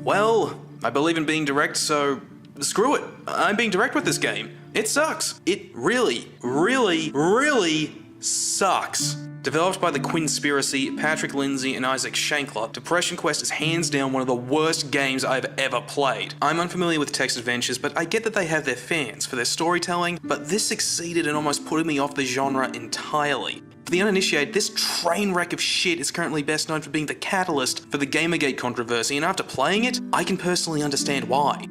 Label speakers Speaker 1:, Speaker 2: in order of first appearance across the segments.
Speaker 1: Well, I believe in being direct, so screw it. I'm being direct with this game. It sucks. It really sucks. Developed by the Quinspiracy, Patrick Lindsay and Isaac Shankler, Depression Quest is hands down one of the worst games I've ever played. I'm unfamiliar with text adventures, but I get that they have their fans for their storytelling, but this succeeded in almost putting me off the genre entirely. For the uninitiated, this train wreck of shit is currently best known for being the catalyst for the Gamergate controversy, and after playing it, I can personally understand why.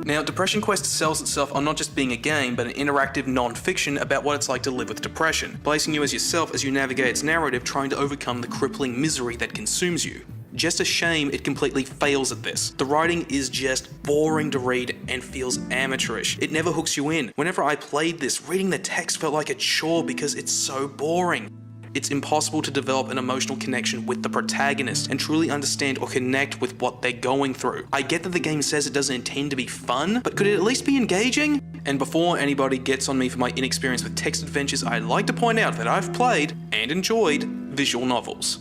Speaker 1: Now, Depression Quest sells itself on not just being a game, but an interactive non-fiction about what it's like to live with depression, placing you as yourself as you navigate its narrative, trying to overcome the crippling misery that consumes you. Just a shame it completely fails at this. The writing is just boring to read and feels amateurish. It never hooks you in. Whenever I played this, reading the text felt like a chore because it's so boring. It's impossible to develop an emotional connection with the protagonist and truly understand or connect with what they're going through. I get that the game says it doesn't intend to be fun, but could it at least be engaging? And before anybody gets on me for my inexperience with text adventures, I'd like to point out that I've played and enjoyed visual novels.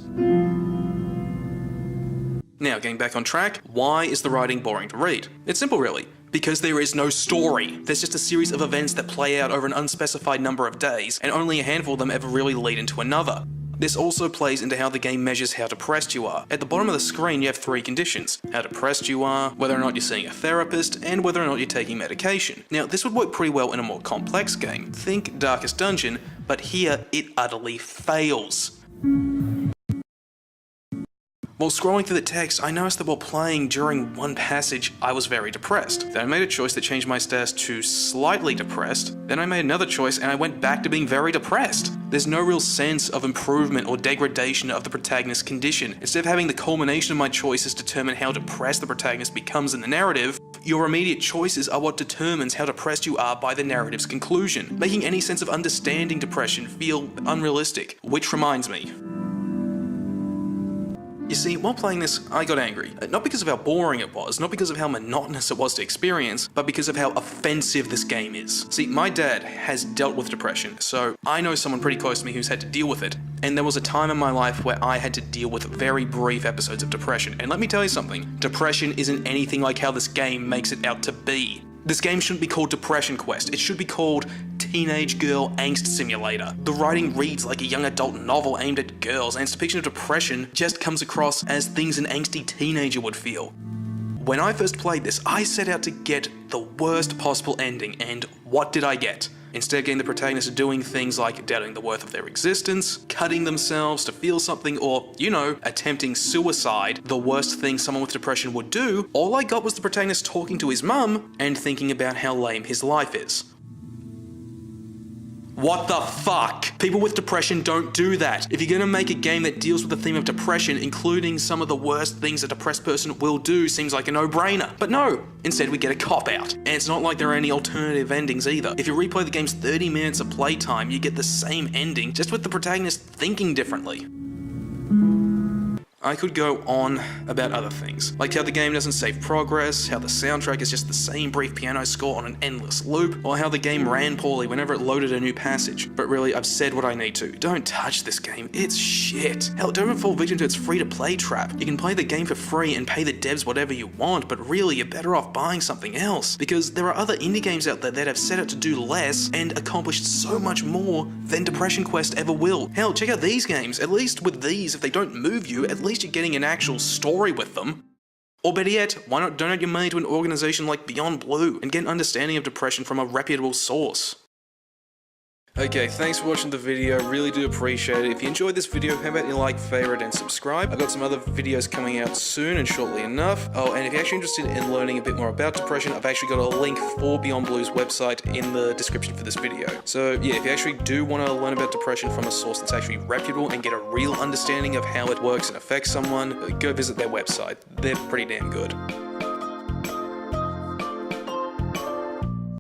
Speaker 1: Now, getting back on track, why is the writing boring to read? It's simple really. Because there is no story. There's just a series of events that play out over an unspecified number of days, and only a handful of them ever really lead into another. This also plays into how the game measures how depressed you are. At the bottom of the screen you have 3 conditions: how depressed you are, whether or not you're seeing a therapist, and whether or not you're taking medication. Now, this would work pretty well in a more complex game. Think Darkest Dungeon, but here it utterly fails. While scrolling through the text, I noticed that while playing during one passage, I was very depressed. Then I made a choice that changed my status to slightly depressed. Then I made another choice and I went back to being very depressed. There's no real sense of improvement or degradation of the protagonist's condition. Instead of having the culmination of my choices determine how depressed the protagonist becomes in the narrative, your immediate choices are what determines how depressed you are by the narrative's conclusion, making any sense of understanding depression feel unrealistic. Which reminds me. You see, while playing this, I got angry. Not because of how boring it was, not because of how monotonous it was to experience, but because of how offensive this game is. See, my dad has dealt with depression, so I know someone pretty close to me who's had to deal with it. And there was a time in my life where I had to deal with very brief episodes of depression. And let me tell you something, depression isn't anything like how this game makes it out to be. This game shouldn't be called Depression Quest, it should be called Teenage Girl Angst Simulator. The writing reads like a young adult novel aimed at girls, and its depiction of depression just comes across as things an angsty teenager would feel. When I first played this, I set out to get the worst possible ending, and what did I get? Instead, getting the protagonist doing things like doubting the worth of their existence, cutting themselves to feel something, or, you know, attempting suicide, the worst thing someone with depression would do, all I got was the protagonist talking to his mum and thinking about how lame his life is. What the fuck? People with depression don't do that. If you're gonna make a game that deals with the theme of depression, including some of the worst things a depressed person will do, seems like a no-brainer. But no, instead we get a cop-out. And it's not like there are any alternative endings either. If you replay the game's 30 minutes of playtime, you get the same ending, just with the protagonist thinking differently. I could go on about other things, like how the game doesn't save progress, how the soundtrack is just the same brief piano score on an endless loop, or how the game ran poorly whenever it loaded a new passage. But really, I've said what I need to. Don't touch this game, it's shit. Hell, don't even fall victim to its free-to-play trap. You can play the game for free and pay the devs whatever you want, but really, you're better off buying something else, because there are other indie games out there that have set out to do less and accomplished so much more than Depression Quest ever will. Hell, check out these games. At least with these, if they don't move you, at least you're getting an actual story with them. Or better yet, why not donate your money to an organization like Beyond Blue and get an understanding of depression from a reputable source? Okay, thanks for watching the video, really do appreciate it. If you enjoyed this video, how about you like, favorite, and subscribe? I've got some other videos coming out soon and shortly enough. Oh, and if you're actually interested in learning a bit more about depression, I've actually got a link for Beyond Blue's website in the description for this video. So yeah, if you actually do want to learn about depression from a source that's actually reputable and get a real understanding of how it works and affects someone, go visit their website. They're pretty damn good.